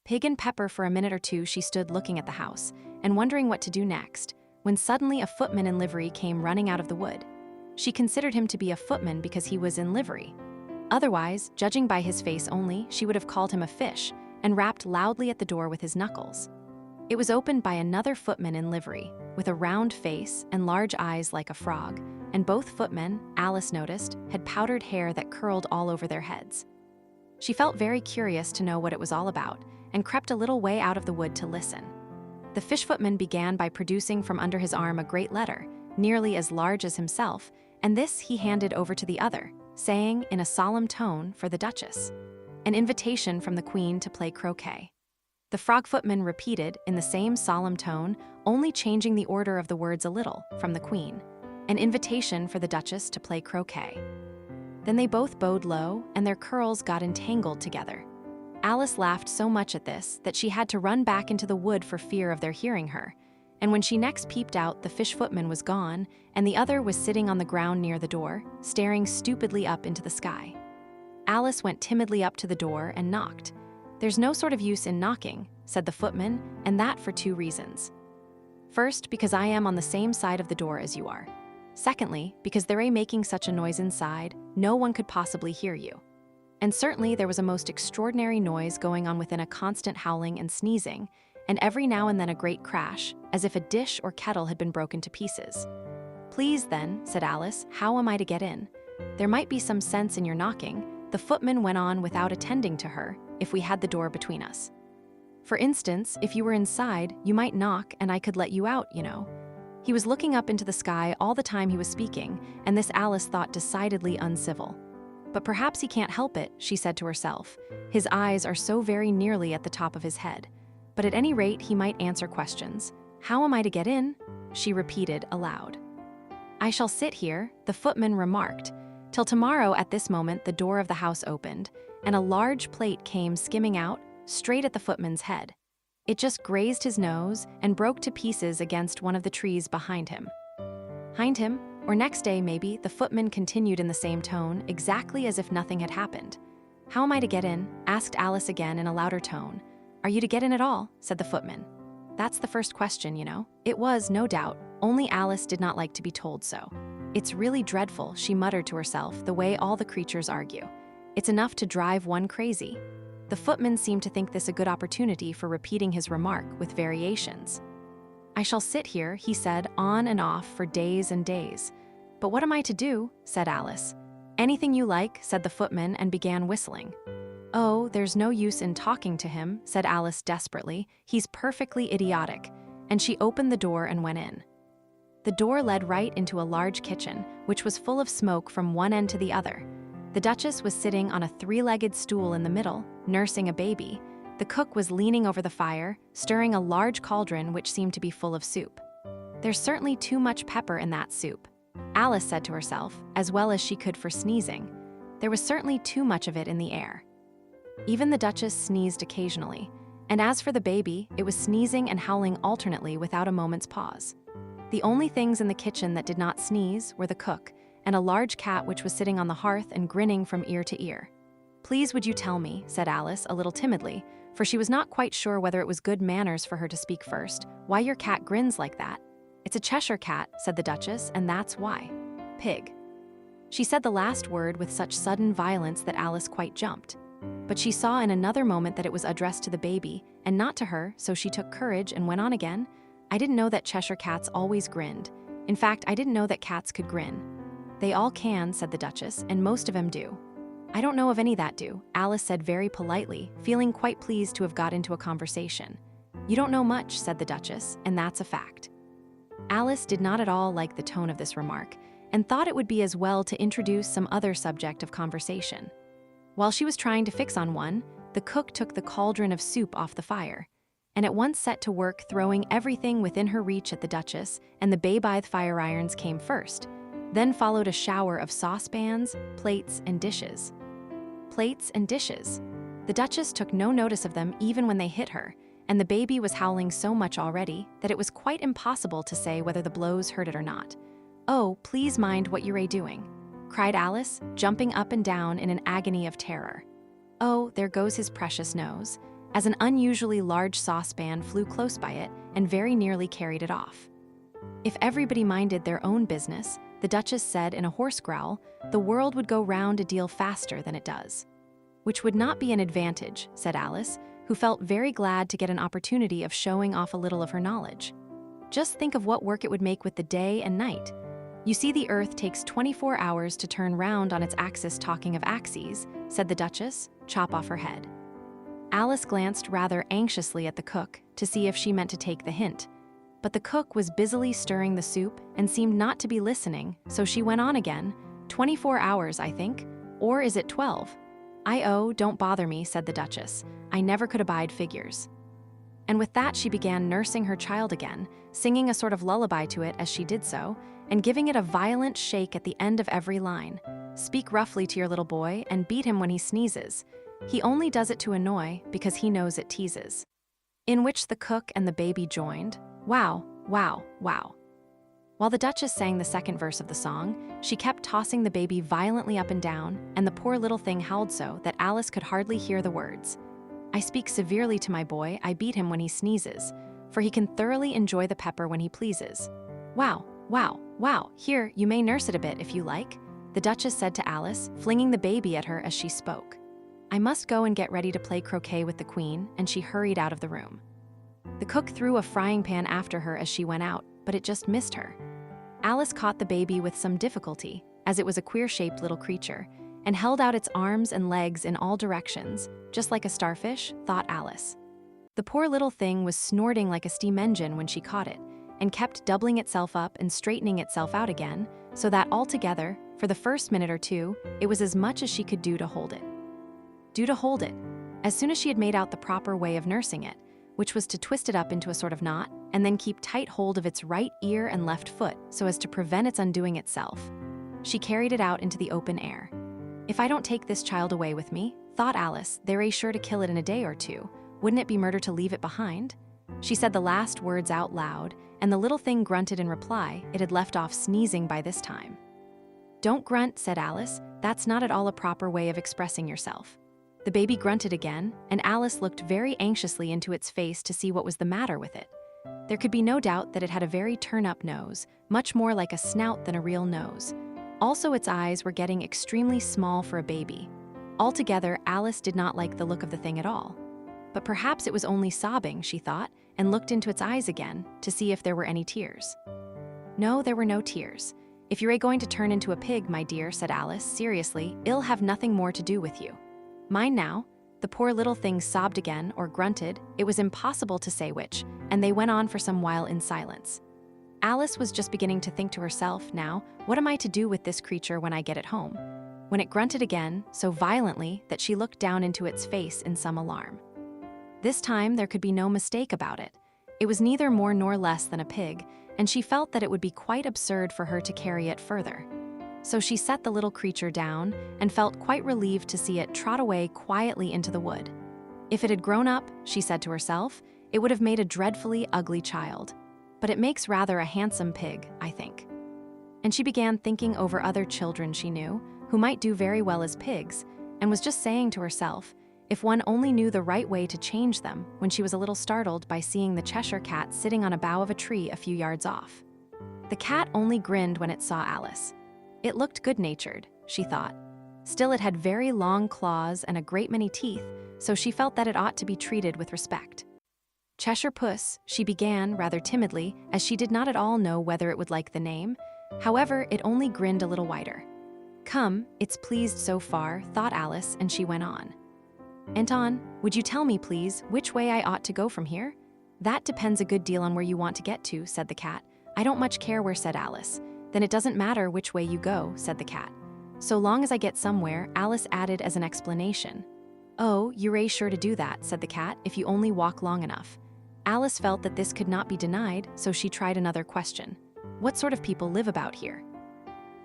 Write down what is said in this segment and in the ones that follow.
Pig and Pepper for a minute or two she stood looking at the house, and wondering what to do next, when suddenly a footman in livery came running out of the wood. She considered him to be a footman because he was in livery. Otherwise, judging by his face only, she would have called him a fish, and rapped loudly at the door with his knuckles. It was opened by another footman in livery, with a round face and large eyes like a frog, and both footmen, Alice noticed, had powdered hair that curled all over their heads. She felt very curious to know what it was all about, and crept a little way out of the wood to listen. The Fish-Footman began by producing from under his arm a great letter, nearly as large as himself, and this he handed over to the other, saying, in a solemn tone, for the Duchess, an invitation from the Queen to play croquet. The Frog-Footman repeated, in the same solemn tone, only changing the order of the words a little, from the Queen, an invitation for the Duchess to play croquet. Then they both bowed low, and their curls got entangled together. Alice laughed so much at this that she had to run back into the wood for fear of their hearing her, and when she next peeped out, the Fish-Footman was gone, and the other was sitting on the ground near the door, staring stupidly up into the sky. Alice went timidly up to the door and knocked. "There's no sort of use in knocking," said the footman, "and that for two reasons. First, because I am on the same side of the door as you are. Secondly, because they're making such a noise inside, no one could possibly hear you. And certainly there was a most extraordinary noise going on within, a constant howling and sneezing, and every now and then a great crash, as if a dish or kettle had been broken to pieces." "Please then," said Alice, "how am I to get in? There might be some sense in your knocking," the footman went on without attending to her, "if we had the door between us. For instance, if you were inside, you might knock and I could let you out, you know." He was looking up into the sky all the time he was speaking, and this Alice thought decidedly uncivil. "But perhaps he can't help it," she said to herself. "His eyes are so very nearly at the top of his head. But at any rate, he might answer questions. How am I to get in?" she repeated aloud. "I shall sit here," the footman remarked, "till tomorrow." At this moment the door of the house opened, and a large plate came skimming out, straight at the footman's head. It just grazed his nose and broke to pieces against one of the trees behind him. "Behind him, or next day maybe," the footman continued in the same tone, exactly as if nothing had happened. "How am I to get in?" asked Alice again in a louder tone. "Are you to get in at all?" said the footman. "That's the first question, you know." It was, no doubt, only Alice did not like to be told so. "It's really dreadful," she muttered to herself, "the way all the creatures argue. It's enough to drive one crazy." The footman seemed to think this a good opportunity for repeating his remark with variations. "I shall sit here," he said, "on and off for days and days." "But what am I to do?" said Alice. "Anything you like," said the footman, and began whistling. "Oh, there's no use in talking to him," said Alice desperately. "He's perfectly idiotic." And she opened the door and went in. The door led right into a large kitchen, which was full of smoke from one end to the other. The Duchess was sitting on a three-legged stool in the middle, nursing a baby. The cook was leaning over the fire, stirring a large cauldron which seemed to be full of soup. "There's certainly too much pepper in that soup," Alice said to herself, as well as she could for sneezing. There was certainly too much of it in the air. Even the Duchess sneezed occasionally, and as for the baby, it was sneezing and howling alternately without a moment's pause. The only things in the kitchen that did not sneeze were the cook, and a large cat which was sitting on the hearth and grinning from ear to ear. "Please would you tell me," said Alice, a little timidly, for she was not quite sure whether it was good manners for her to speak first, "why your cat grins like that?" "It's a Cheshire cat," said the Duchess, "and that's why." "Pig." She said the last word with such sudden violence that Alice quite jumped. But she saw in another moment that it was addressed to the baby, and not to her, so she took courage and went on again. "I didn't know that Cheshire cats always grinned. In fact, I didn't know that cats could grin." "They all can," said the Duchess, "and most of 'em do." "I don't know of any that do," Alice said very politely, feeling quite pleased to have got into a conversation. "You don't know much," said the Duchess, "and that's a fact." Alice did not at all like the tone of this remark, and thought it would be as well to introduce some other subject of conversation. While she was trying to fix on one, the cook took the cauldron of soup off the fire, and at once set to work throwing everything within her reach at the Duchess, and the babythe fire irons came first. Then followed a shower of saucepans, plates, and dishes. Plates and dishes. The Duchess took no notice of them even when they hit her, and the baby was howling so much already that it was quite impossible to say whether the blows hurt it or not. "Oh, please mind what you're doing," cried Alice, jumping up and down in an agony of terror. "Oh, there goes his precious nose." as an unusually large saucepan flew close by it and very nearly carried it off. If everybody minded their own business, the Duchess said in a hoarse growl, the world would go round a deal faster than it does. Which would not be an advantage, said Alice, who felt very glad to get an opportunity of showing off a little of her knowledge. Just think of what work it would make with the day and night. You see, the Earth takes 24 hours to turn round on its axis. Talking of axes, said the Duchess, chop off her head. Alice glanced rather anxiously at the cook to see if she meant to take the hint. But the cook was busily stirring the soup and seemed not to be listening, so she went on again. 24 hours, I think. Or is it 12? Oh, don't bother me, said the Duchess. I never could abide figures. And with that she began nursing her child again, singing a sort of lullaby to it as she did so, and giving it a violent shake at the end of every line. Speak roughly to your little boy and beat him when he sneezes. He only does it to annoy because he knows it teases. In which the cook and the baby joined. Wow, wow, wow. While the Duchess sang the second verse of the song, she kept tossing the baby violently up and down, and the poor little thing howled so that Alice could hardly hear the words. I speak severely to my boy, I beat him when he sneezes, for he can thoroughly enjoy the pepper when he pleases. Wow, wow, wow, here, you may nurse it a bit if you like, the Duchess said to Alice, flinging the baby at her as she spoke. I must go and get ready to play croquet with the Queen, and she hurried out of the room. The cook threw a frying pan after her as she went out, but it just missed her. Alice caught the baby with some difficulty, as it was a queer-shaped little creature, and held out its arms and legs in all directions, just like a starfish, thought Alice. The poor little thing was snorting like a steam engine when she caught it, and kept doubling itself up and straightening itself out again, so that altogether, for the first minute or two, it was as much as she could do to hold it. As soon as she had made out the proper way of nursing it, which was to twist it up into a sort of knot, and then keep tight hold of its right ear and left foot so as to prevent its undoing itself, she carried it out into the open air. If I don't take this child away with me, thought Alice, they're sure to kill it in a day or two. Wouldn't it be murder to leave it behind? She said the last words out loud, and the little thing grunted in reply. It had left off sneezing by this time. Don't grunt, said Alice. That's not at all a proper way of expressing yourself. The baby grunted again, and Alice looked very anxiously into its face to see what was the matter with it. There could be no doubt that it had a very turn-up nose, much more like a snout than a real nose. Also, its eyes were getting extremely small for a baby. Altogether, Alice did not like the look of the thing at all. But perhaps it was only sobbing, she thought, and looked into its eyes again to see if there were any tears. No, there were no tears. If you're going to turn into a pig, my dear, said Alice, seriously, it'll have nothing more to do with you. Mind now. The poor little thing sobbed again, or grunted, it was impossible to say which, and they went on for some while in silence. Alice was just beginning to think to herself, now, what am I to do with this creature when I get it home? When it grunted again, so violently that she looked down into its face in some alarm. This time there could be no mistake about it. It was neither more nor less than a pig, and she felt that it would be quite absurd for her to carry it further. So she set the little creature down and felt quite relieved to see it trot away quietly into the wood. If it had grown up, she said to herself, it would have made a dreadfully ugly child. But it makes rather a handsome pig, I think. And she began thinking over other children she knew, who might do very well as pigs, and was just saying to herself, if one only knew the right way to change them, when she was a little startled by seeing the Cheshire cat sitting on a bough of a tree a few yards off. The cat only grinned when it saw Alice. It looked good-natured, she thought. Still, it had very long claws and a great many teeth, so she felt that it ought to be treated with respect. Cheshire Puss, she began rather timidly, as she did not at all know whether it would like the name. However, it only grinned a little wider. Come, it's pleased so far, thought Alice, and she went on. Anton, would you tell me, please, which way I ought to go from here? That depends a good deal on where you want to get to, said the cat. I don't much care where, said Alice. Then it doesn't matter which way you go, said the cat. So long as I get somewhere, Alice added as an explanation. Oh, you're sure to do that, said the cat, if you only walk long enough. Alice felt that this could not be denied, so she tried another question. What sort of people live about here?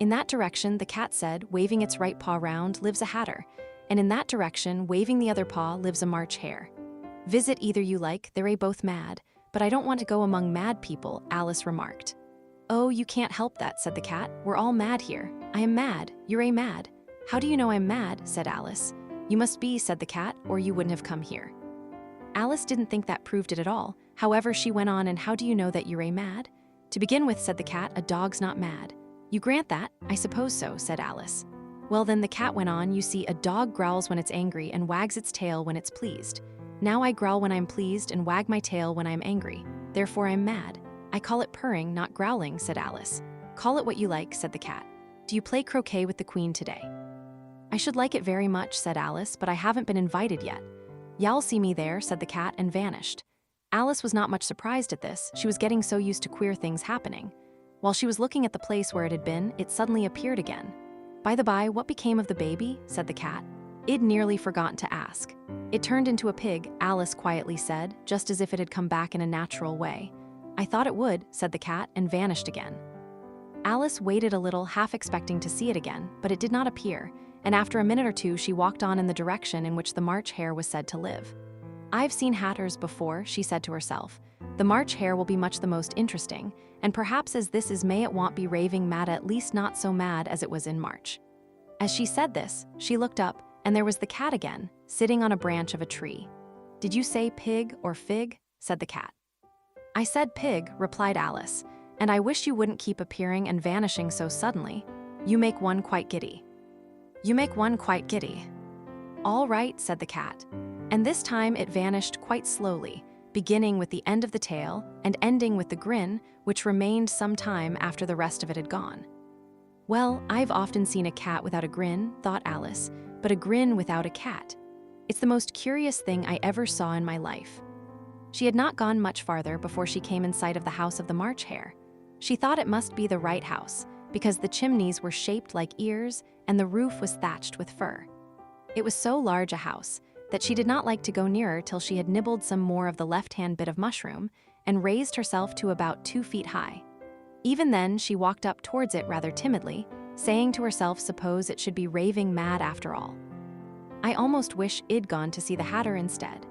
In that direction, the cat said, waving its right paw round, lives a hatter, and in that direction, waving the other paw, lives a March hare. Visit either you like, they're both mad, but I don't want to go among mad people, Alice remarked. Oh, you can't help that, said the cat. We're all mad here. I am mad. You're mad. How do you know I'm mad, said Alice. You must be, said the cat, or you wouldn't have come here. Alice didn't think that proved it at all. However, she went on, and how do you know that you're mad? To begin with, said the cat, a dog's not mad. You grant that? I suppose so, said Alice. Well then, the cat went on, you see, a dog growls when it's angry and wags its tail when it's pleased. Now I growl when I'm pleased and wag my tail when I'm angry. Therefore I'm mad. I call it purring, not growling, said Alice. Call it what you like, said the cat. Do you play croquet with the queen today? I should like it very much, said Alice, but I haven't been invited yet. Y'all see me there, said the cat, and vanished. Alice was not much surprised at this. She was getting so used to queer things happening. While she was looking at the place where it had been, it suddenly appeared again. By the by, what became of the baby? Said the cat. I'd nearly forgotten to ask. It turned into a pig, Alice quietly said, just as if it had come back in a natural way. I thought it would, said the cat, and vanished again. Alice waited a little, half expecting to see it again, but it did not appear, and after a minute or two she walked on in the direction in which the March Hare was said to live. I've seen hatters before, she said to herself. The March Hare will be much the most interesting, and perhaps as this is May it won't be raving mad, at least not so mad as it was in March. As she said this, she looked up, and there was the cat again, sitting on a branch of a tree. Did you say pig or fig? Said the cat. I said pig, replied Alice, and I wish you wouldn't keep appearing and vanishing so suddenly. You make one quite giddy. You make one quite giddy. All right, said the cat, and this time it vanished quite slowly, beginning with the end of the tail and ending with the grin, which remained some time after the rest of it had gone. Well, I've often seen a cat without a grin, thought Alice, but a grin without a cat. It's the most curious thing I ever saw in my life. She had not gone much farther before she came in sight of the house of the March Hare. She thought it must be the right house, because the chimneys were shaped like ears and the roof was thatched with fur. It was so large a house that she did not like to go nearer till she had nibbled some more of the left-hand bit of mushroom and raised herself to about 2 feet high. Even then, she walked up towards it rather timidly, saying to herself, suppose it should be raving mad after all. I almost wish I'd gone to see the Hatter instead.